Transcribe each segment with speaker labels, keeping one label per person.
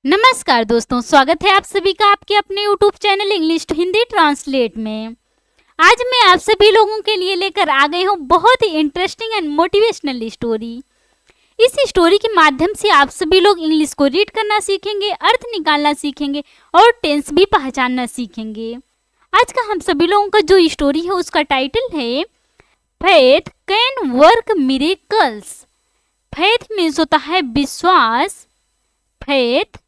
Speaker 1: नमस्कार दोस्तों, स्वागत है आप सभी का आपके अपने YouTube channel English to Hindi translate में। आज मैं आप सभी लोगों के लिए लेकर आ गई हूँ बहुत ही इंटरेस्टिंग एंड मोटिवेशनल स्टोरी। इस स्टोरी के माध्यम से आप सभी लोग इंग्लिश को रीड करना सीखेंगे, अर्थ निकालना सीखेंगे और टेंस भी पहचानना सीखेंगे। आज का हम सभी लोगों का जो स्टोरी है उसका टाइटल है faith can work miracles. Faith means होता है विश्वास। फेथ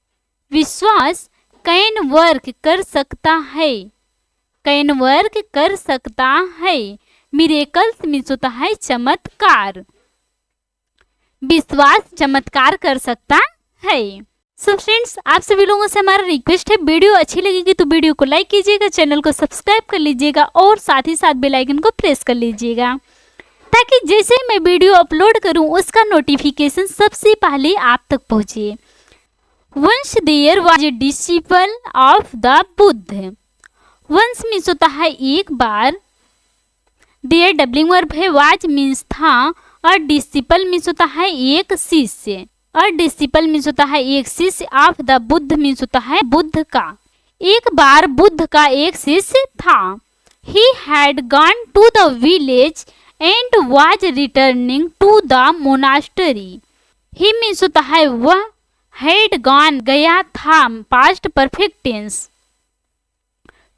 Speaker 1: विश्वास कैन वर्क कर सकता है, कैन वर्क कर सकता है। मिरेकल्स मीन्स होता है चमत्कार। विश्वास चमत्कार कर सकता है। सो फ्रेंड्स, आप सभी लोगों से हमारा रिक्वेस्ट है, वीडियो अच्छी लगेगी तो वीडियो को लाइक कीजिएगा, चैनल को सब्सक्राइब कर लीजिएगा और साथ ही साथ बेल आइकन को प्रेस कर लीजिएगा ताकि जैसे ही मैं वीडियो अपलोड करूं उसका नोटिफिकेशन सबसे पहले आप तक पहुंचे। Once there was a disciple of the Buddha. Once means होता है एक बार। there डबलिंग वर्ब है, was मीन्स था और disciple मीन्स होता है एक शिष्य। और disciple मीन्स होता है एक शिष्य। of the बुद्ध मीन्स होता है बुद्ध का। एक बार बुद्ध का एक शिष्य था। he had gone to the village and was returning to the monastery. he means होता है वह, had gone गया था, past perfect tense.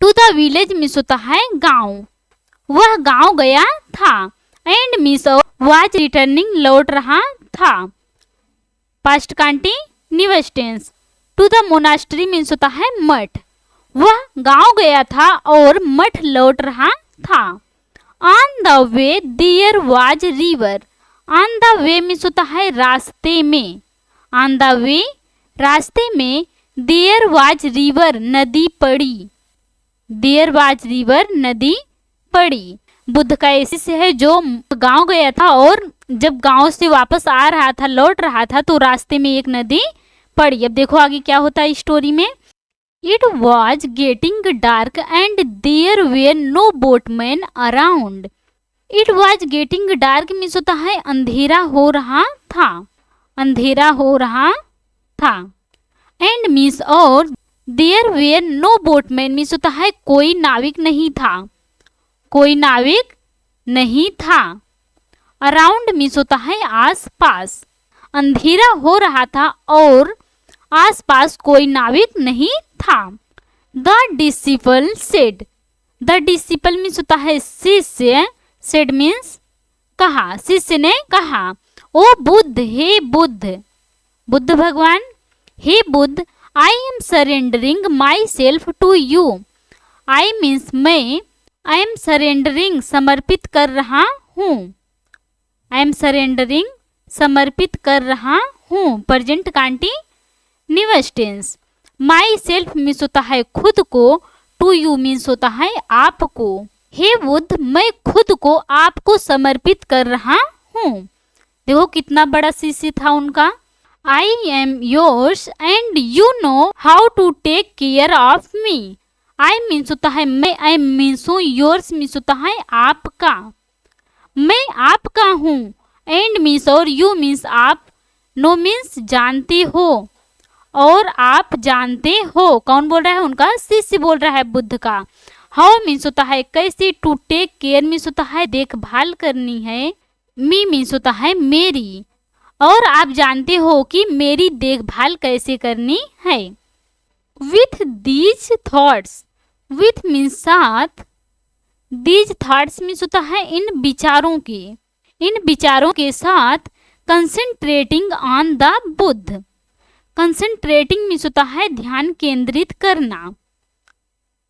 Speaker 1: To the village means होता है गांव, वह गांव गया था। एंड मीन्स वाज रिटर्निंग लौट रहा था, past continuous tense. To the monastery means होता है मठ, वह गांव गया था और मठ लौट रहा था। On the way there was river. On the way means होता है रास्ते में। ऑन द वे रास्ते में। देयर वाज रिवर नदी पड़ी। देयर वाज रिवर नदी पड़ी। बुद्ध का ऐसे से है जो गांव गया था और जब गांव से वापस आ रहा था, लौट रहा था, तो रास्ते में एक नदी पड़ी। अब देखो आगे क्या होता है स्टोरी में। It was getting dark and there were no boatman around. It was getting dark means होता है अंधेरा हो रहा था, अंधेरा हो रहा था। एंड मीन्स और there were no boatman means होता है कोई नाविक नहीं था, कोई नाविक नहीं था। अराउंड मीन्स होता है आस पास। अंधेरा हो रहा था और आस पास कोई नाविक नहीं था। The disciple said. The disciple means होता है शिष्य। सेड मीन्स कहा, शिष्य ने कहा। ओ बुद्ध, हे बुद्ध, बुद्ध भगवान, हे Buddha, I am surrendering myself to you. I means मैं, आई एम सरेंडरिंग समर्पित कर रहा हूँ। आई एम सरेंडरिंग समर्पित कर रहा हूँ, present continuous tense. Myself means होता है खुद को, टू यू मीन्स होता है आपको। हे बुद्ध, मैं खुद को आपको समर्पित कर रहा हूँ। देखो कितना बड़ा शिष्य था उनका। I am yours and you know how to take care of me. I means होता है मैं, आई मीन्स हूँ, योर्स मीन्स होता है आपका, मैं आपका हूँ। एंड मीन्स और यू मीन्स आप, नो मीन्स जानते हो और आप जानते हो। कौन बोल रहा है? उनका शिष्य बोल रहा है बुद्ध का। हाउ मीन्स होता है कैसे, टू टेक केयर मीन्स होता है देखभाल करनी है, मी मीन्स होता है मेरी, और आप जानते हो कि मेरी देखभाल कैसे करनी है। With these thoughts. With means साथ, दीज थॉट्स मीन्स होता है इन विचारों के, इन विचारों के साथ। Concentrating on the Buddha. Concentrating means होता है ध्यान केंद्रित करना।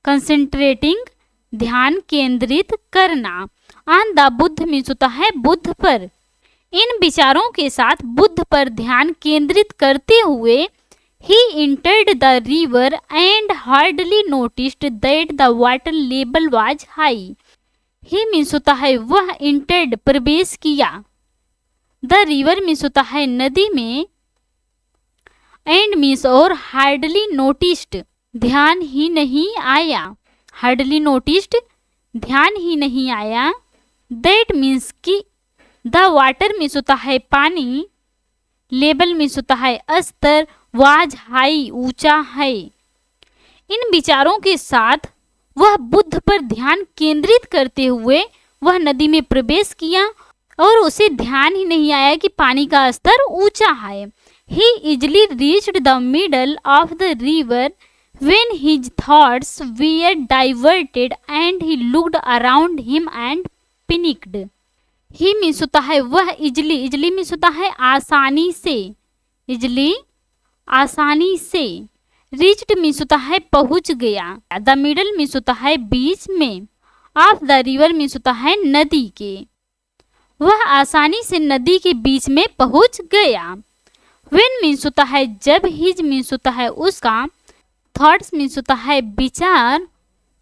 Speaker 1: कंसंट्रेटिंग ध्यान केंद्रित करना। ऑन द बुद्ध मीन्स होता है बुद्ध पर। इन विचारों के साथ बुद्ध पर ध्यान केंद्रित करते हुए ही entered the river and hardly noticed that the water level was high. He means होता है वह, entered प्रवेश किया, the river मीन्स होता है नदी में, and मीन्स और hardly noticed ध्यान ही नहीं आया, hardly noticed ध्यान ही नहीं आया। that मीन्स की, द वाटर मीन्स होता है पानी, लेवल मीन्स होता है स्तर, वाज हाई ऊंचा है। इन विचारों के साथ वह बुद्ध पर ध्यान केंद्रित करते हुए वह नदी में प्रवेश किया और उसे ध्यान ही नहीं आया कि पानी का स्तर ऊंचा है। He easily reached the middle of the river when his thoughts were diverted and he looked around him and panicked. He means होता है वह इजली मीन्स होता है आसानी से, इजली आसानी से, reached मीन्स होता है पहुंच गया, the middle मीन्स होता है बीच में, of the river मीन्स होता है नदी के, वह आसानी से नदी के बीच में पहुंच गया। When मीन्स होता है जब, his मीन्स होता है उसका, thoughts मीन्स होता है विचार,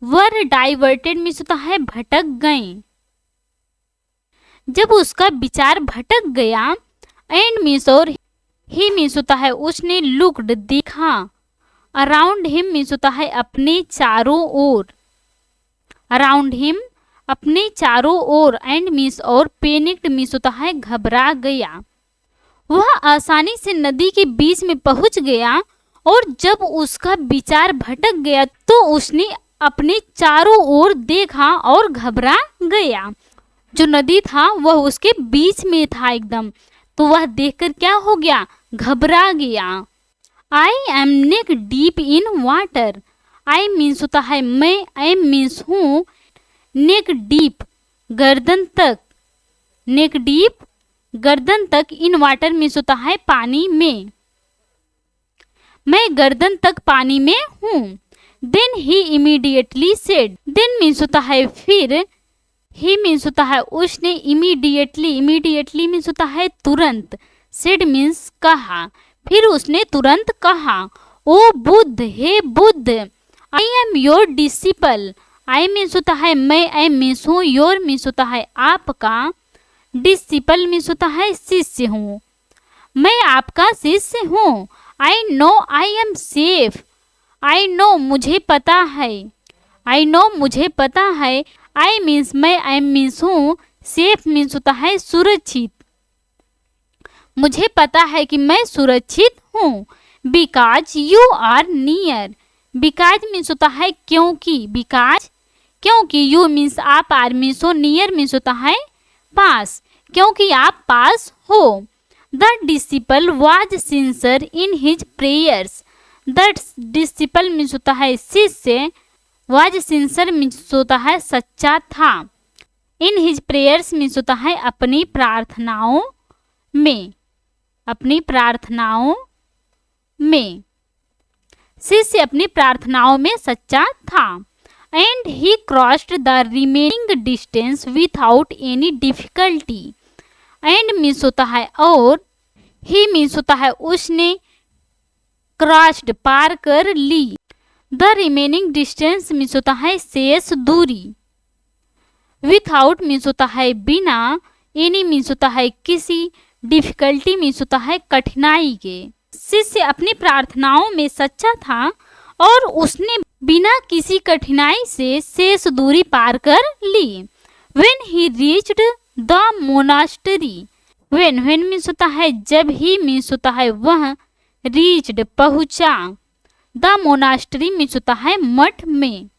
Speaker 1: were diverted मीन्स होता है भटक गए, जब उसका विचार भटक गया, and मीन्स और he मीन्स होता है उसने, looked देखा, around him मीन्स होता है अपने चारों ओर, around him अपने चारों ओर, and मीन्स और panicked मीन्स होता है घबरा गया। वह आसानी से नदी के बीच में पहुंच गया और जब उसका विचार भटक गया तो उसने अपने चारों ओर देखा और घबरा गया। जो नदी था वह उसके बीच में था एकदम, तो वह देखकर क्या हो गया, घबरा गया। I am neck deep in water, I means होता है मैं, आई मीन्स हूँ, नेक डीप गर्दन तक, नेक डीप गर्दन तक, इन वाटर मीन्स होता है पानी में, मैं गर्दन तक पानी में हूँ। Then he immediately said, then means होता है फिर, ही मीन्स होता है उसने, इमीडिएटली मीन्स होता है तुरंत, सेड मीन्स कहा, फिर उसने तुरंत कहा, ओ बुद्ध, हे Buddha, I am your disciple, I means होता है मैं, आई मीन्स हूँ, योर मीन्स होता है आपका, डिसिपल मीन्स होता है शिष्य हूँ, मैं आपका शिष्य हूँ। I know I am safe, I know मुझे पता है, आई नो मुझे पता है, आई मीन्स मैं, आई मीन्स हूँ, सेफ मीन्स होता है सुरक्षित, मुझे पता है कि मैं सुरक्षित हूँ। Because you are near, because means होता है क्योंकि, बिकॉज क्योंकि, यू मीन्स आप, आर मीन्स हो, नियर मीन्स होता है पास, क्योंकि आप पास हो। The disciple was sincere in his prayers, the disciple means होता है शिष्य, वाज सिंसियर मीन्स होता है सच्चा था, इन हिज प्रेयर्स मीन्स होता है अपनी प्रार्थनाओं में, अपनी प्रार्थनाओं में, शिष्य अपनी प्रार्थनाओं में सच्चा था। And he crossed the remaining distance without any difficulty. And means होता है और, he मीन्स होता है उसने, crossed पार कर ली, the remaining distance मीन्स होता है शेष दूरी, without मीन्स होता है बिना, any मीन्स होता है किसी, difficulty मीन्स होता है कठिनाई के। शिष्य अपनी प्रार्थनाओं में सच्चा था और उसने बिना किसी कठिनाई से शेष दूरी पार कर ली। When he reached the monastery, when means होता है जब, ही मीन्स होता है वह, reached पहुंचा, the monastery मीन्स होता है मठ में,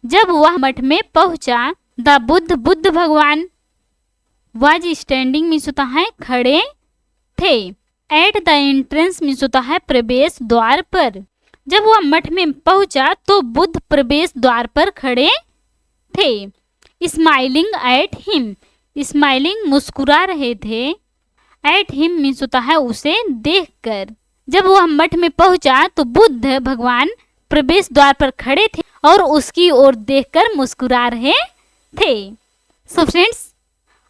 Speaker 1: जब वह मठ में पहुंचा, the बुद्ध भगवान, was standing मीन्स होता है खड़े थे, at the entrance मीन्स होता है प्रवेश द्वार पर, जब वह मठ में पहुंचा तो बुद्ध प्रवेश द्वार पर खड़े थे। स्माइलिंग एट हिम, स्माइलिंग मुस्कुरा रहे थे, एट हिम मीन्स होता है उसे देखकर, जब वह मठ में पहुंचा तो बुद्ध भगवान प्रवेश द्वार पर खड़े थे और उसकी ओर देखकर मुस्कुरा रहे थे। सो फ्रेंड्स,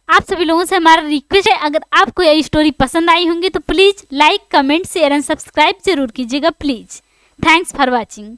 Speaker 1: आप सभी लोगों से हमारा रिक्वेस्ट है, अगर आपको यह स्टोरी पसंद आई होंगी तो please like, comment, share and subscribe जरूर कीजिएगा प्लीज। Thanks for watching.